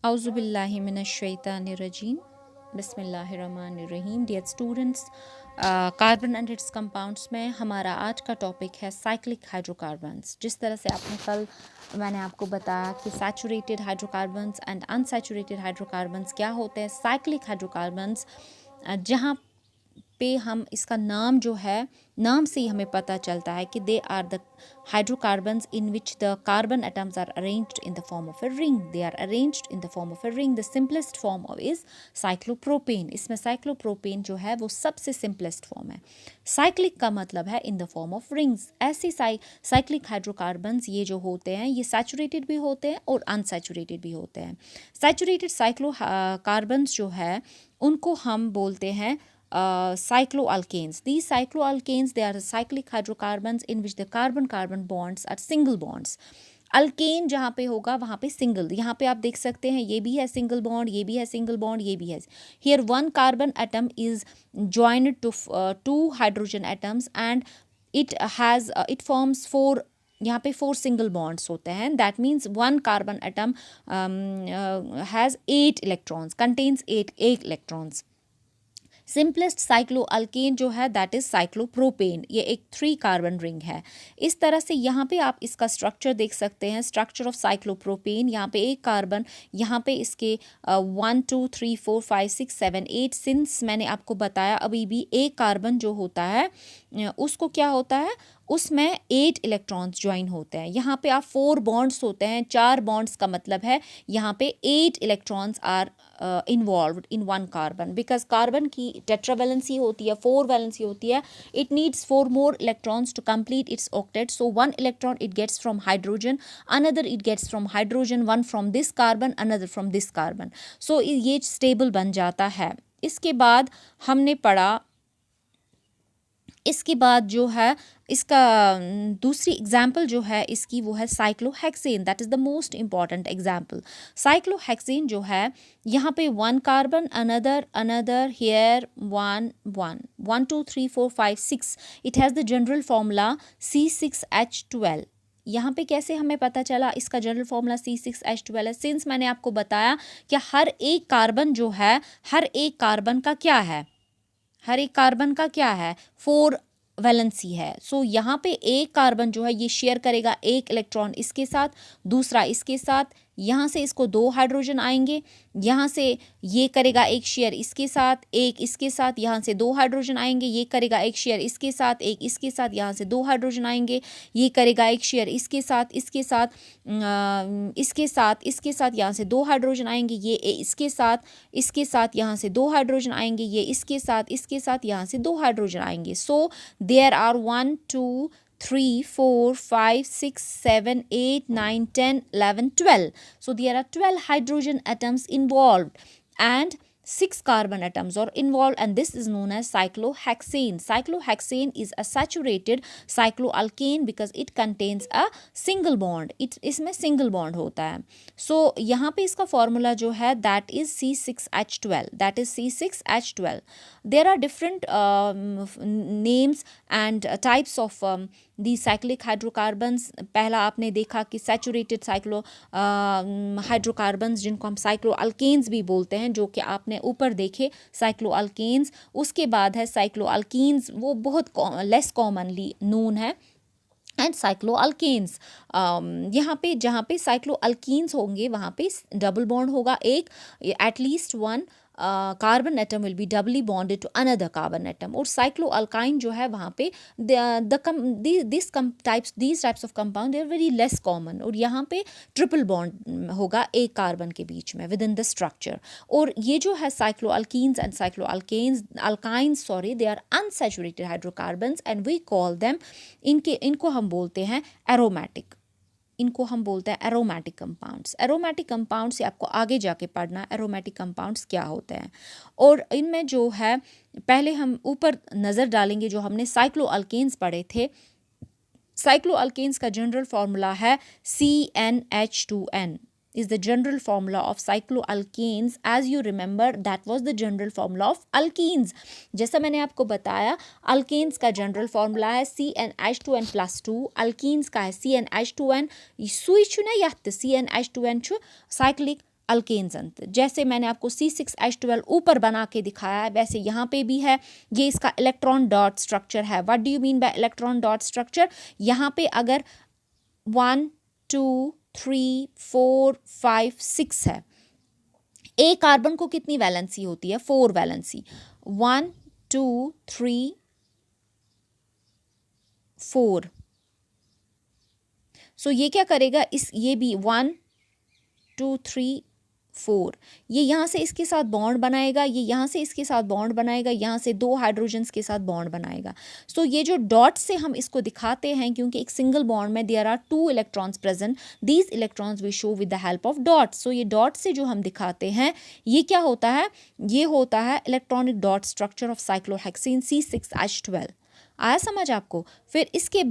Auzubillahi minash-shaytanir-rajim. बिस्मिल्लाहिर्रहमानिर्रहीम। Dear students, carbon and its compounds में हमारा आज का टॉपिक है साइक्लिक हाइड्रोकार्बन्स। जिस तरह से आपने कल मैंने आपको बताया कि saturated hydrocarbons and unsaturated hydrocarbons क्या होते हैं। साइक्लिक हाइड्रोकार्बन्स जहाँ पे हम इसका नाम जो है, नाम से ही हमें पता चलता है कि they are the hydrocarbons in which the carbon atoms are arranged in the form of a ring. They are arranged in the form of a ring. The simplest form of is cyclopropane. इसमें cyclopropane जो है वो सबसे simplest form है। Cyclic का मतलब है इन the form of rings. ऐसे साइक्लिक हाइड्रोकार्बन्स ये जो होते हैं ये सैचुरेटेड भी होते हैं और अनसैचुरेटेड भी होते हैं। सैचुरेटेड साइक्लो कार्बन्स जो है उनको हम बोलते हैं cycloalkanes. These cycloalkanes, they are the cyclic hydrocarbons in which the carbon-carbon bonds are single bonds. Alkane जहाँ पे होगा वहाँ पे सिंगल, यहाँ पे आप देख सकते हैं ये भी है सिंगल बॉन्ड, ये भी है सिंगल बॉन्ड, ये भी है। Here one carbon atom is joined to two hydrogen atoms and it forms four, यहाँ पे 4 सिंगल बॉन्ड्स होते हैं। That means one carbon atom has 8 electrons, contains 8 electrons. Simplest cycloalkane जो है दैट इज साइक्लोप्रोपेन। ये एक 3 कार्बन रिंग है। इस तरह से यहाँ पे आप इसका स्ट्रक्चर देख सकते हैं। स्ट्रक्चर ऑफ साइक्लोप्रोपेन, यहाँ पे एक कार्बन, यहाँ पे इसके 1 2 3 4 5 6 7 8। सिंस मैंने आपको बताया अभी भी एक कार्बन जो होता है उसको क्या होता है, उसमें 8 इलेक्ट्रॉन्स ज्वाइन होते हैं। यहाँ पे आप 4 बॉन्ड्स होते हैं, 4 बॉन्ड्स का मतलब है यहाँ पे 8 electrons are involved in one carbon. Because carbon की टेट्रावैलेंसी होती है, 4 वैलेंसी होती है। It needs 4 more electrons to complete its octet. So 1 electron it gets from hydrogen, another it gets from hydrogen, 1 from this carbon, another from this carbon. So ये stable बन जाता है। इसके बाद हमने पढ़ा, इसके बाद जो है इसका दूसरी एग्जाम्पल जो है इसकी वो है cyclohexane. That is the most important example. Cyclohexane जो है यहाँ पे 1 carbon, another here 1 1 1 2 3 4 5 6। It has the general formula C6H12। यहाँ पे कैसे हमें पता चला इसका जनरल फार्मूला C6H12 है? सिंस मैंने आपको बताया कि हर एक कार्बन जो है, हर एक कार्बन का क्या है, हर एक कार्बन का क्या है, 4 वैलेंसी है। सो यहाँ पे एक कार्बन जो है ये शेयर करेगा एक इलेक्ट्रॉन इसके साथ, दूसरा इसके साथ, यहाँ से इसको 2 हाइड्रोजन आएंगे, यहाँ से ये करेगा एक शेयर इसके साथ, एक इसके साथ, यहाँ से 2 हाइड्रोजन आएंगे, ये करेगा एक शेयर इसके साथ, एक इसके साथ, यहाँ से 2 हाइड्रोजन आएंगे, ये करेगा एक शेयर इसके साथ, इसके साथ, इसके साथ, इसके साथ, यहाँ से 2 हाइड्रोजन आएंगे, ये इसके साथ, यहाँ से 2 हाइड्रोजन आएंगे, ये इसके साथ, यहाँ से 2 हाइड्रोजन आएंगे। So there are 1 2 3 4 5 6 7 8 9 10 11 12. So there are 12 hydrogen atoms involved and 6 carbon atoms are involved, and this is known as cyclohexane. Cyclohexane is a saturated cycloalkane because it contains a single bond. इसमें single bond होता है। So यहाँ पे इसका formula जो है that is C6H12. That is C6H12. There are different names and types of the cyclic hydrocarbons. पहला आपने देखा कि सैचुरेटेड साइक्लो हाइड्रोकार्बन्स जिनको हम साइक्लो अल्केन्स भी बोलते हैं, जो कि आपने ऊपर देखे साइक्लो अल्केन्स। उसके बाद है साइक्लो अल्कीन्स, वो बहुत लेस कॉमनली नोन है। एंड साइक्लो अल्केन्स, यहाँ पे जहाँ पे साइक्लो अल्कीन्स होंगे वहाँ पे डबल बॉन्ड होगा, एक at least 1 carbon atom will be doubly bonded to another carbon atom. और साइक्लो अल्काइन जो है वहाँ पे these types of compound they are very less common, और यहाँ पे ट्रिपल बॉन्ड होगा एक कार्बन के बीच में विद इन द स्ट्रक्चर। और ये जो है cyclo alkenes and cyclo alkynes sorry, they are unsaturated hydrocarbons and we call them, इनको हम बोलते हैं एरोमेटिक। इनको हम बोलते हैं एरोमेटिक कंपाउंड्स। एरोमेटिक कंपाउंड्स से आपको आगे जाके पढ़ना एरोमेटिक कंपाउंड्स क्या होते हैं। और इनमें जो है पहले हम ऊपर नज़र डालेंगे, जो हमने साइक्लो अल्केन्स पढ़े थे। साइक्लो अल्केन्स का जनरल फार्मूला है CnH2n is the general formula of cycloalkanes. As you remember, that was the general formula of alkenes. जैसा मैंने आपको बताया, alkanes का general formula है CnH2n plus 2, alkenes का है CnH2n। सुई छु ना यात CnH2n छु cyclic अल्केन्स अंतर। जैसे मैंने आपको C6H12 ऊपर बना के दिखाया है, वैसे यहाँ पे भी है। ये इसका इलेक्ट्रॉन डॉट स्ट्रक्चर है। What do you mean by electron dot structure? यहाँ पे अगर 1 2 3 4 5 6 है, ए कार्बन को कितनी वैलेंसी होती है? 4 वैलेंसी। 1 2 3 4। सो ये क्या करेगा, ये भी 1 2 3 4, ये यहाँ से इसके साथ बॉन्ड बनाएगा, ये यहाँ से इसके साथ बॉन्ड बनाएगा, यहाँ से 2 हाइड्रोजन्स के साथ बॉन्ड बनाएगा। सो ये जो डॉट से हम इसको दिखाते हैं, क्योंकि एक सिंगल बॉन्ड में there are 2 electrons present, these electrons we show with the help of dot. So ये डॉट से जो हम दिखाते हैं, ये क्या होता है? ये होता है electronic dot structure of cyclohexane C6H12। आया समझ आपको? फिर इसके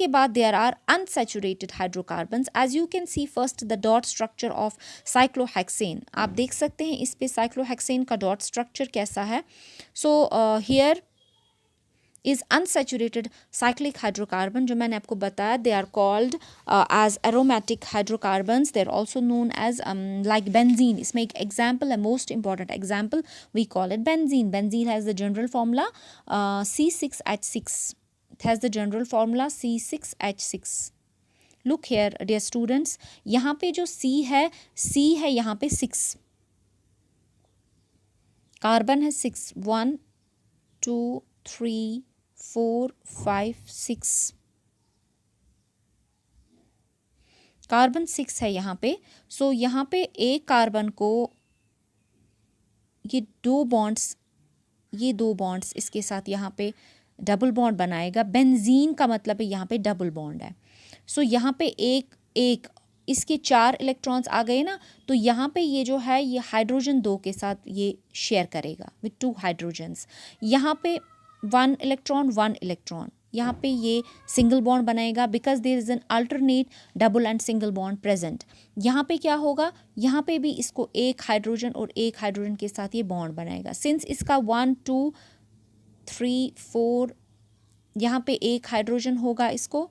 बाद there are unsaturated hydrocarbons. As you can see first the dot structure of cyclohexane. आप देख सकते हैं इस पे साइक्लोहेक्सेन का डॉट स्ट्रक्चर कैसा है। So here is unsaturated cyclic hydrocarbon, जो मैंने आपको बताया, they are called as aromatic hydrocarbons. They are also known as like benzene. इसमें एक example है, most important example, we call it benzene. Benzene has the general formula C6H6. It has the general formula C6H6. Look here dear students, यहाँ पे जो C है यहाँ पे 6 carbon है, 6 1 2 3 4 5 6 कार्बन 6 है यहाँ पे। सो यहाँ पे एक कार्बन को ये दो बॉन्ड्स इसके साथ यहाँ पे डबल बॉन्ड बनाएगा। बेंजीन का मतलब है यहाँ पे डबल बॉन्ड है। सो यहाँ पे एक इसके 4 इलेक्ट्रॉन्स आ गए ना, तो यहाँ पे ये जो है ये हाइड्रोजन 2 के साथ ये शेयर करेगा विथ 2 हाइड्रोजन्स। यहाँ पे 1 इलेक्ट्रॉन, यहाँ पे ये सिंगल बॉन्ड बनाएगा because there is an alternate double and single bond present. यहाँ पे क्या होगा, यहाँ पे भी इसको एक हाइड्रोजन और एक हाइड्रोजन के साथ ये बॉन्ड बनाएगा। सिंस इसका 1 2 3 4 यहाँ पे एक हाइड्रोजन होगा, इसको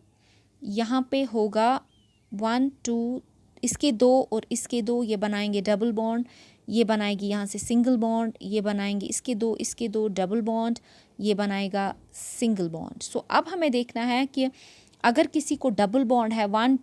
यहाँ पे होगा 1 2, इसके 2 और इसके 2 ये बनाएंगे डबल बॉन्ड, ये बनाएगी यहाँ से सिंगल बॉन्ड, ये बनाएंगे इसके 2 डबल बॉन्ड, ये बनाएगा सिंगल बॉन्ड। सो अब हमें देखना है कि अगर किसी को डबल बॉन्ड है 1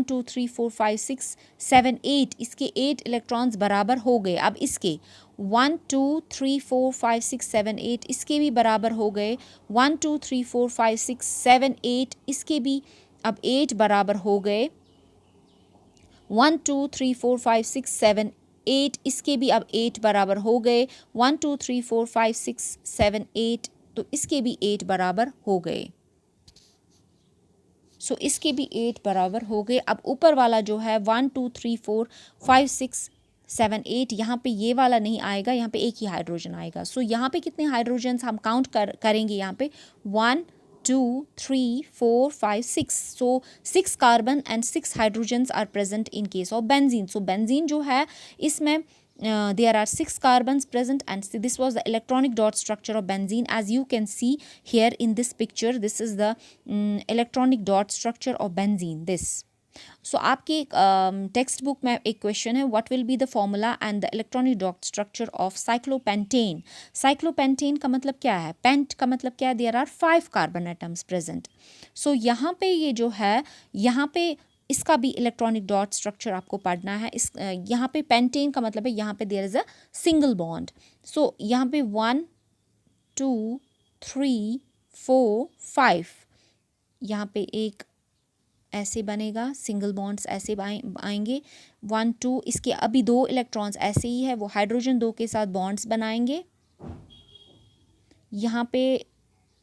2 3 4 5 6 7 8, इसके 8 इलेक्ट्रॉन्स बराबर हो गए। अब इसके 1 2 3 4 5 6 7 8 इसके भी बराबर हो गए। 1 2 3 4 5 6 7 8 इसके भी अब 8 बराबर हो गए। 1 2 3 4 5 6 7 8 इसके भी अब 8 बराबर हो गए। 1 2 3 4 5 6 7 8 तो इसके भी 8 बराबर हो गए। सो इसके भी 8 बराबर हो गए। अब ऊपर वाला जो है 1 2 3 4 5 6 7 8, यहाँ पे ये वाला नहीं आएगा, यहाँ पे एक ही हाइड्रोजन आएगा। सो यहाँ पे कितने हाइड्रोजन्स हम काउंट करेंगे, यहाँ पे 1 2 3 4 5 6। So 6 carbon and 6 hydrogens are present in case of benzene. So benzene जो है इसमें there are 6 carbons present, and this was the electronic dot structure of benzene. As you can see here in this picture, this is the electronic dot structure of benzene, this. So आपके text book में एक question है, what will be the formula and the electronic dot structure of cyclopentane. cyclopentane का मतलब क्या है, paint का मतलब क्या है, there are 5 carbon atoms present. so यहाँ पे ये जो है, यहाँ पे इसका भी इलेक्ट्रॉनिक डॉट स्ट्रक्चर आपको पढ़ना है। इस यहाँ पे पेंटेन का मतलब है यहाँ पे there is a single bond. So यहाँ पे 1 2 3 4 5 यहाँ पे एक ऐसे बनेगा, सिंगल बॉन्ड्स ऐसे आएंगे। 1 2 इसके अभी 2 इलेक्ट्रॉन्स ऐसे ही है, वो हाइड्रोजन 2 के साथ बॉन्ड्स बनाएंगे। यहाँ पे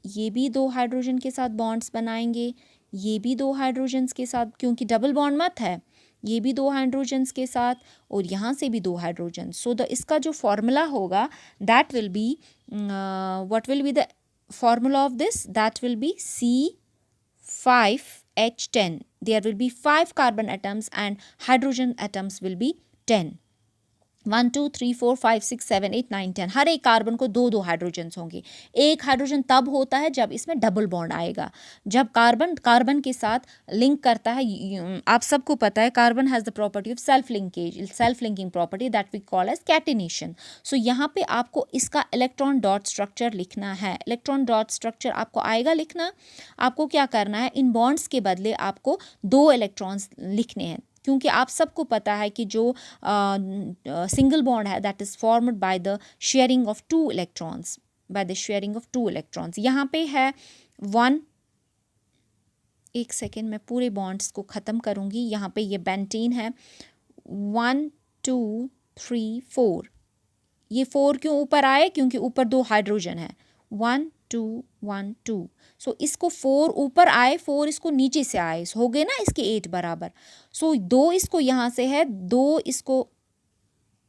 ये भी 2 हाइड्रोजन के साथ बॉन्ड्स बनाएंगे, ये भी 2 हाइड्रोजन्स के साथ, क्योंकि डबल बॉन्ड मत है, ये भी 2 हाइड्रोजन्स के साथ और यहाँ से भी 2 हाइड्रोजन। सो द इसका जो फॉर्मूला होगा that will be what will be the formula of this, that will be C5H10. There will be 5 carbon atoms and hydrogen atoms will be 10. 1 2 3 4 5 6 7 8 9 10, हर एक कार्बन को दो दो हाइड्रोजन्स होंगे। एक हाइड्रोजन तब होता है जब इसमें डबल बॉन्ड आएगा, जब कार्बन कार्बन के साथ लिंक करता है। आप सबको पता है carbon has the property of self linkage, self linking property that we call as catenation. So यहाँ पे आपको इसका इलेक्ट्रॉन डॉट स्ट्रक्चर लिखना है। इलेक्ट्रॉन डॉट स्ट्रक्चर आपको आएगा लिखना। आपको क्या करना है, इन बॉन्ड्स के बदले आपको दो इलेक्ट्रॉन्स लिखने हैं, क्योंकि आप सबको पता है कि जो सिंगल बॉन्ड है that is formed by the sharing of two electrons, by the sharing of two electrons. यहाँ पे है 1, एक सेकेंड मैं पूरे बॉन्ड्स को ख़त्म करूँगी। यहाँ पे ये बेंटीन है 1 2 3 4। ये 4 क्यों ऊपर आए, क्योंकि ऊपर दो हाइड्रोजन है, 1 2 1 2। सो इसको 4 ऊपर आए, 4 इसको नीचे से आए, हो गए ना इसके 8 बराबर। सो 2 इसको यहाँ से है, 2 इसको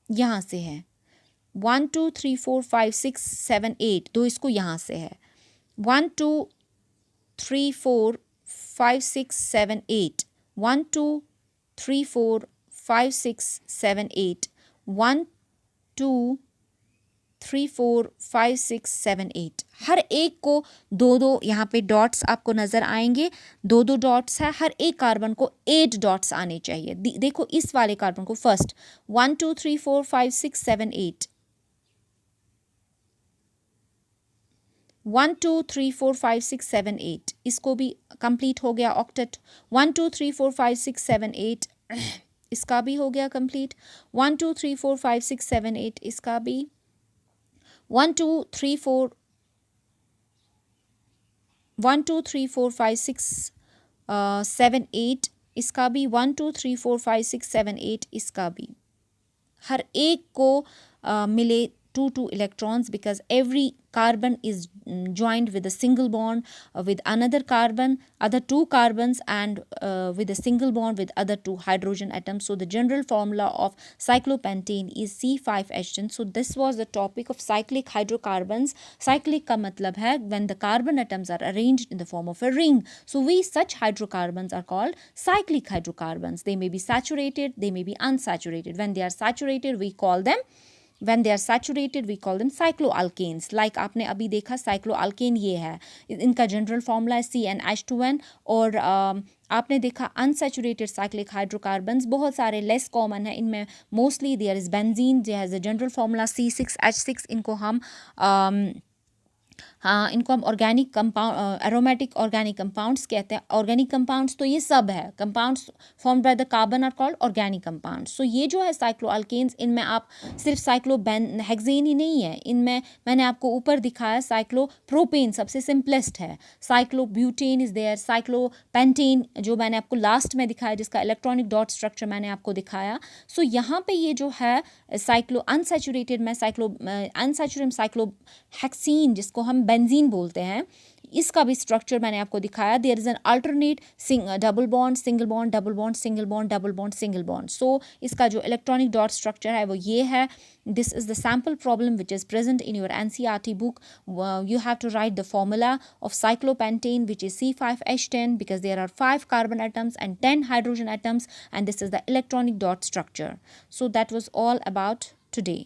यहाँ से है, 1 2 3 4 5 6 7 8, 2 इसको यहाँ से है, 1 2 3 4 5 6 7 8, 1 2 3 4 5 6 7 8, 1 2 3 4 5 6 7 8। हर एक को दो दो यहाँ पे डॉट्स आपको नज़र आएंगे, दो दो डॉट्स है, हर एक कार्बन को 8 डॉट्स आने चाहिए। देखो इस वाले कार्बन को फर्स्ट 1 2 3 4 5 6 7 8, 1 2 3 4 5 6 7 8, इसको भी कंप्लीट हो गया ऑक्टेट। 1 2 3 4 5 6 7 8 इसका भी हो गया कंप्लीट। 1 2 3 4 5 6 7 8 इसका भी। 1 2 3 4 1 2 3 4 5 6 7 8 इसका भी। 1 2 3 4 5 6 7 8 इसका भी। हर एक को मिले 2 electrons, because every carbon is joined with a single bond with another carbon, other two carbons, and with a single bond with other two hydrogen atoms. So the general formula of cyclopentane is C5H10. So this was the topic of cyclic hydrocarbons. Cyclic का मतलब है when the carbon atoms are arranged in the form of a ring. So we such hydrocarbons are called cyclic hydrocarbons. They may be saturated, they may be unsaturated. When they are saturated we call them cycloalkanes. Like आपने अभी देखा cycloalkane ये है, इनका general formula है CnH2n। और आपने देखा अनसैचुरेटेड साइक्लिक हाइड्रोकार्बन्स बहुत सारे लेस कॉमन है, इनमें मोस्टली देयर इज बेंजीन जो has a general formula C6H6। इनको हम organic compound, aromatic organic compounds कहते हैं। ऑर्गेनिक कंपाउंड्स तो ये सब है, compounds formed by the carbon are called organic compounds. So ये जो है साइक्लोअल्केन्स, इनमें आप सिर्फ साइक्लोहेक्सेन ही नहीं है, इनमें मैंने आपको ऊपर दिखाया साइक्लोप्रोपेन सबसे सिंपलेस्ट है, साइक्लोब्यूटेन इज देयर, साइक्लोपेंटेन जो मैंने आपको लास्ट में दिखाया जिसका इलेक्ट्रॉनिक डॉट स्ट्रक्चर मैंने आपको दिखाया। सो यहाँ पे ये जो है साइक्लो अनसैचुरेटेड में साइक्लोहेक्सीन जिसको हम बेंजीन बोलते हैं, इसका भी स्ट्रक्चर मैंने आपको दिखाया। There is an alternate double bond single bond double bond single bond double bond single bond. So इसका जो इलेक्ट्रॉनिक डॉट स्ट्रक्चर है वो ये है। This is the sample problem which is present in your NCERT book. You have to write the formula of cyclopentane, which is C5H10, because there are 5 carbon atoms and 10 hydrogen atoms, and this is the electronic dot structure. So that was all about today.